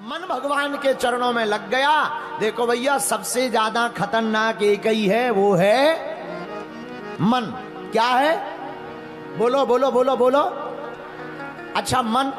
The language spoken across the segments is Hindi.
मन भगवान के चरणों में लग गया। देखो भैया, सबसे ज्यादा खतरनाक एक ही है, वो है मन। क्या है? बोलो बोलो बोलो बोलो। अच्छा, मन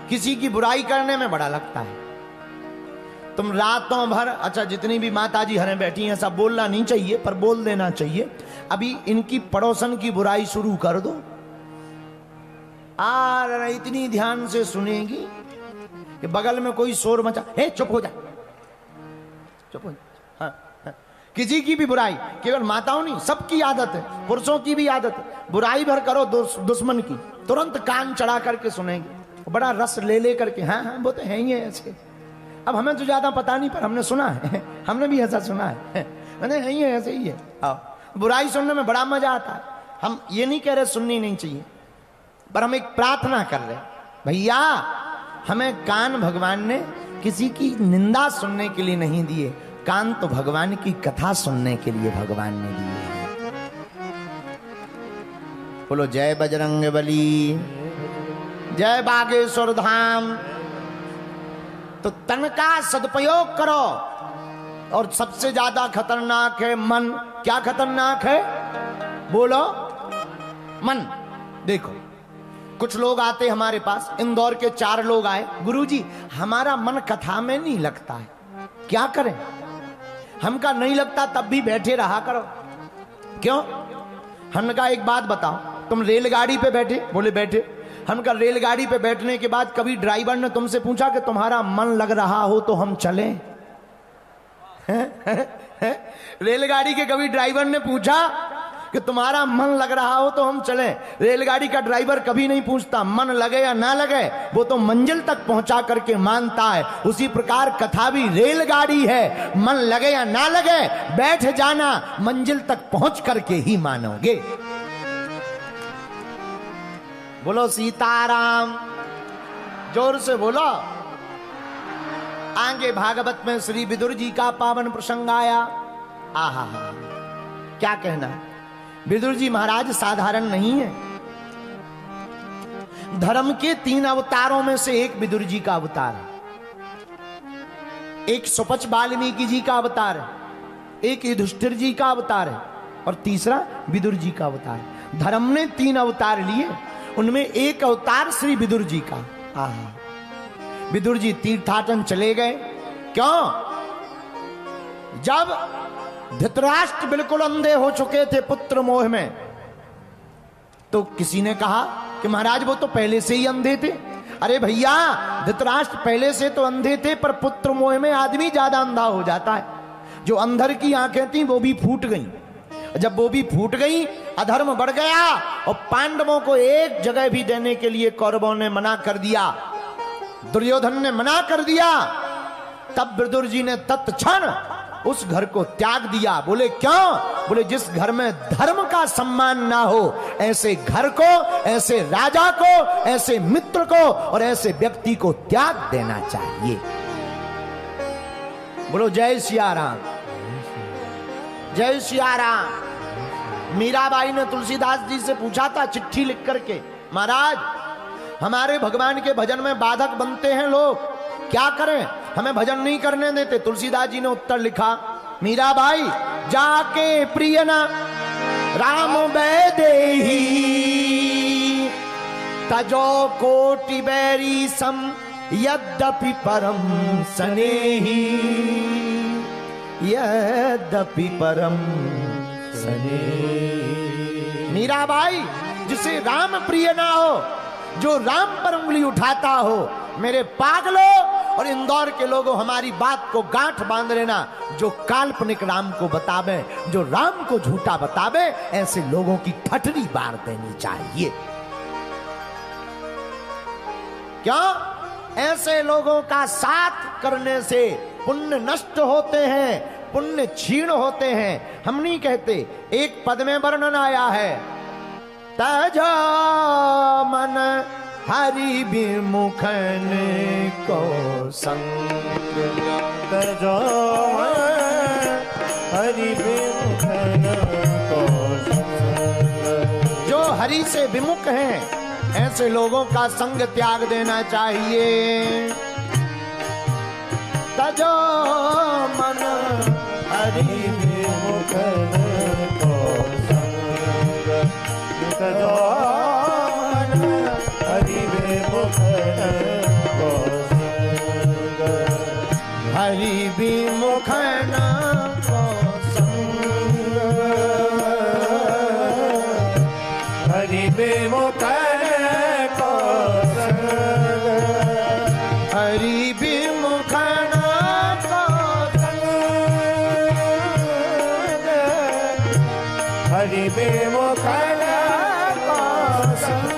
किसी की बुराई करने में बड़ा लगता है। तुम रातों भर, अच्छा जितनी भी माताजी हरें बैठी हैं, सब बोलना नहीं चाहिए पर बोल देना चाहिए। अभी इनकी पड़ोसन की बुराई शुरू कर दो, आ इतनी ध्यान से सुनेगी कि बगल में कोई शोर मचा, हे चुप हो जा, चुप हो जा। हाँ, हाँ। किसी की भी बुराई, केवल माताओं नहीं, सबकी आदत है, पुरुषों की भी आदत है। बुराई भर करो दुश्मन की, तुरंत कान चढ़ा करके सुनेंगे, बड़ा रस ले ले करके। हाँ हाँ, वो तो है ही है ऐसे। अब हमें तो ज्यादा पता नहीं, पर हमने सुना है, हमने भी ऐसा सुना है, मैंने है ही है, ऐसे ही है। आओ, बुराई सुनने में बड़ा मजा आता है। हम ये नहीं कह रहे सुननी नहीं चाहिए, पर हम एक प्रार्थना कर रहे, भैया हमें कान भगवान ने किसी की निंदा सुनने के लिए नहीं दिए, कान तो भगवान की कथा सुनने के लिए भगवान ने दिए हैं। बोलो जय बजरंगबली, जय बागेश्वर धाम। तो तन का सदुपयोग करो। और सबसे ज्यादा खतरनाक है मन। क्या खतरनाक है? बोलो। मन। देखो, कुछ लोग आते हमारे पास, इंदौर के 4 लोग आए, गुरुजी हमारा मन कथा में नहीं लगता है, क्या करें? हमका नहीं लगता तब भी बैठे रहा करो। क्यों? हमका एक बात बताओ, तुम रेलगाड़ी पे बैठे? बोले बैठे। हमका रेलगाड़ी पे बैठने के बाद कभी ड्राइवर ने तुमसे पूछा कि तुम्हारा मन लग रहा हो तो हम चलें? रेलगाड़ी के कभी ड्राइवर ने पूछा कि तुम्हारा मन लग रहा हो तो हम चलें? रेलगाड़ी का ड्राइवर कभी नहीं पूछता मन लगे या ना लगे, वो तो मंजिल तक पहुंचा करके मानता है। उसी प्रकार कथा भी रेलगाड़ी है, मन लगे या ना लगे, बैठ जाना, मंजिल तक पहुंच करके ही मानोगे। बोलो सीताराम, जोर से बोलो। आगे भागवत में श्री विदुर जी का पावन प्रसंग आया। आहा, क्या कहना। विदुर जी महाराज साधारण नहीं है। धर्म के 3 अवतारों में से एक विदुर जी का अवतार है, एक सुपच वाल्मीकि जी का अवतार है, एक युधिष्ठिर जी का अवतार है, और तीसरा विदुर जी का अवतार है। धर्म ने 3 अवतार लिए, उनमें एक अवतार श्री विदुर जी का। आहा, विदुर जी तीर्थाटन चले गए। क्यों? जब धृतराष्ट्र बिल्कुल अंधे हो चुके थे पुत्र मोह में, तो किसी ने कहा कि महाराज वो तो पहले से ही अंधे थे। अरे भैया, धृतराष्ट्र पहले से तो अंधे थे, पर पुत्र मोह में आदमी ज्यादा अंधा हो जाता है। जो अंधर की आंखें थी वो भी फूट गईं। जब वो भी फूट गई, अधर्म बढ़ गया, और पांडवों को एक जगह भी देने के लिए कौरवों ने मना कर दिया, दुर्योधन ने मना कर दिया। तब विदुर जी ने तत्क्षण उस घर को त्याग दिया। बोले क्यों? बोले जिस घर में धर्म का सम्मान ना हो, ऐसे घर को, ऐसे राजा को, ऐसे मित्र को और ऐसे व्यक्ति को त्याग देना चाहिए। बोलो जय सिया राम, जय सिया राम। मीराबाई ने तुलसीदास जी से पूछा था चिट्ठी लिख करके, महाराज हमारे भगवान के भजन में बाधक बनते हैं लोग, क्या करें? हमें भजन नहीं करने देते। तुलसीदास जी ने उत्तर लिखा, मीराबाई जाके प्रिय न राम वैदेही, तजो कोटि बैरी सम यद्यपि परम स्नेही, यद्यपि परम स्नेही। मीराबाई, जिसे राम प्रिय ना हो, जो राम पर उंगली उठाता हो, मेरे पागलों और इंदौर के लोगों, हमारी बात को गांठ बांध लेना। जो काल्पनिक राम को बतावे, जो राम को झूठा बतावे, ऐसे लोगों की ठठरी बार देनी चाहिए। क्यों? ऐसे लोगों का साथ करने से पुण्य नष्ट होते हैं, पुण्य क्षीण होते हैं। हम नहीं कहते, एक पद में वर्णन आया है, तजो मन हरि विमुखन को संग, तजो हरि विमुखन को संग। जो हरि से विमुख हैं, ऐसे लोगों का संग त्याग देना चाहिए। तजो मन हरि विमुख को संग तजो मन हरि विमुख को संग हरि विमुख को संग हरि विमुख को संग हरि विमुख को संग हरि विमुख को संग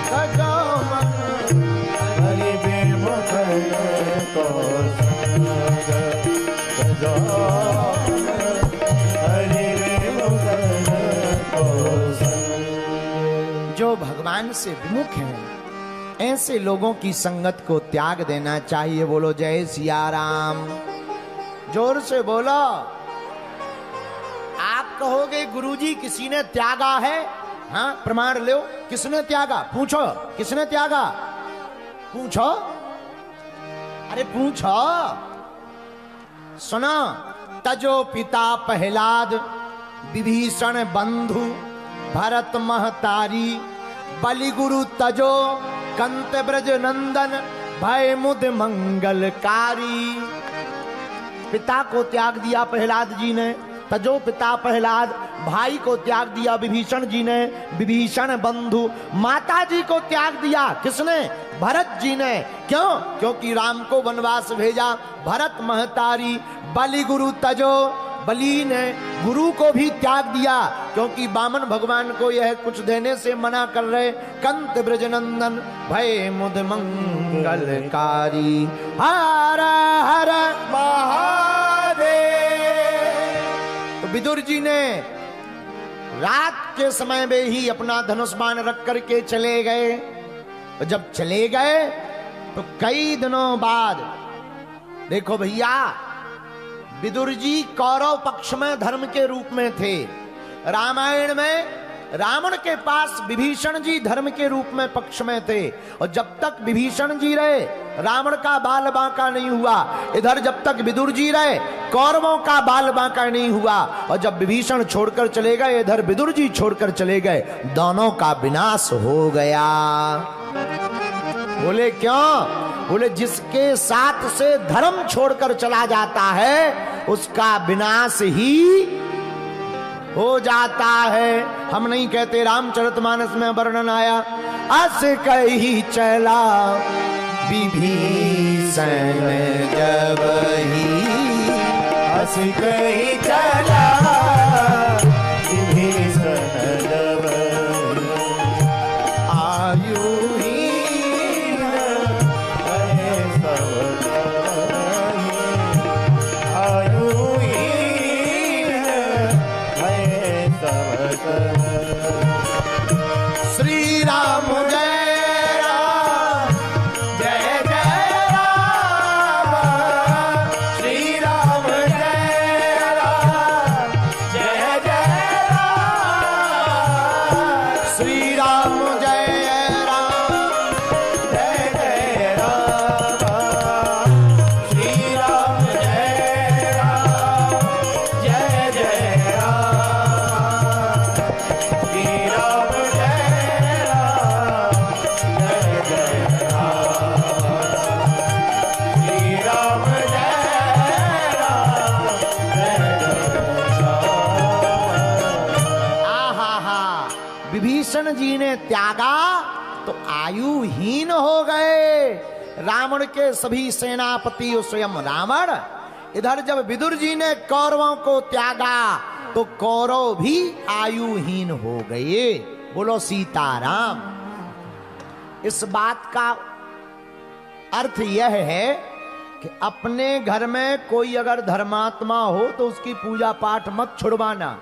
तजो मन हरि विमुख को संग तजो हरि विमुख को संग। जो भगवान से विमुख हैं ऐसे लोगों की संगत को त्याग देना चाहिए। बोलो जय सिया राम। जोर से बोलो। आप कहोगे गुरुजी किसी ने त्यागा है? हाँ, प्रमाण लो। किसने त्यागा? पूछो किसने त्यागा? पूछो, अरे पूछो। सुनो, तजो पिता प्रहलाद विभीषण बंधु भरत महतारी बलि गुरु तजो कंत ब्रज नंदन भय मुद मंगलकारी। पिता को त्याग दिया प्रहलाद जी ने, तजो पिता प्रहलाद। भाई को त्याग दिया विभीषण जी ने, विभीषण बंधु। माता जी को त्याग दिया किसने? भरत जी ने। क्यों? क्योंकि राम को वनवास भेजा। भरत महतारी बलि गुरु तजो, बलि ने गुरु को भी त्याग दिया क्योंकि वामन भगवान को यह कुछ देने से मना कर रहे। कंत ब्रजनंदन भय मुद मंगलकारी। हर हर महादेव। तो विदुर जी ने रात के समय में ही अपना धनुष बाण रख करके चले गए। और जब चले गए तो कई दिनों बाद देखो भैया, विदुर जी कौरव पक्ष में धर्म के रूप में थे। रामायण में रावण के पास विभीषण जी धर्म के रूप में पक्ष में थे। और जब तक विभीषण जी रहे रावण का बाल बांका नहीं हुआ। इधर जब तक विदुर जी रहे कौरवों का बाल बांका नहीं हुआ। और जब विभीषण छोड़कर चले गए, इधर विदुर जी छोड़कर चले गए, दोनों का विनाश हो गया। बोले क्यों? बोले जिसके साथ से धर्म छोड़कर चला जाता है उसका विनाश ही हो जाता है। हम नहीं कहते, रामचरितमानस में वर्णन आया, अस कही चला विभीषण जब ही, अस कही चला विभीषण जब ही, आयु श्री राम जय राम जय जय राम, श्री राम जय राम जय जय राम, श्री राम जय राम जय जय राम, श्री राम जय राम जय जय राम, श्री राम विभीषण जी ने त्यागा तो आयुहीन हो गए रावण के सभी सेनापति स्वयं रावण। इधर जब विदुर जी ने कौरवों को त्यागा तो कौरव भी आयुहीन हो गए। बोलो सीताराम। इस बात का अर्थ यह है कि अपने घर में कोई अगर धर्मात्मा हो तो उसकी पूजा पाठ मत छुड़वाना।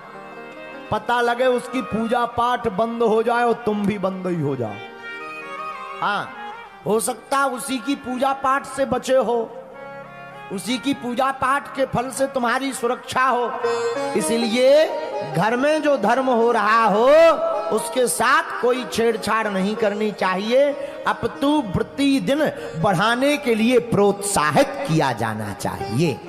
पता लगे उसकी पूजा पाठ बंद हो जाए और तुम भी बंद ही हो जाओ। हाँ, हो सकता उसी की पूजा पाठ से बचे हो, उसी की पूजा पाठ के फल से तुम्हारी सुरक्षा हो। इसलिए घर में जो धर्म हो रहा हो उसके साथ कोई छेड़छाड़ नहीं करनी चाहिए। अपितु प्रतिदिन बढ़ाने के लिए प्रोत्साहित किया जाना चाहिए।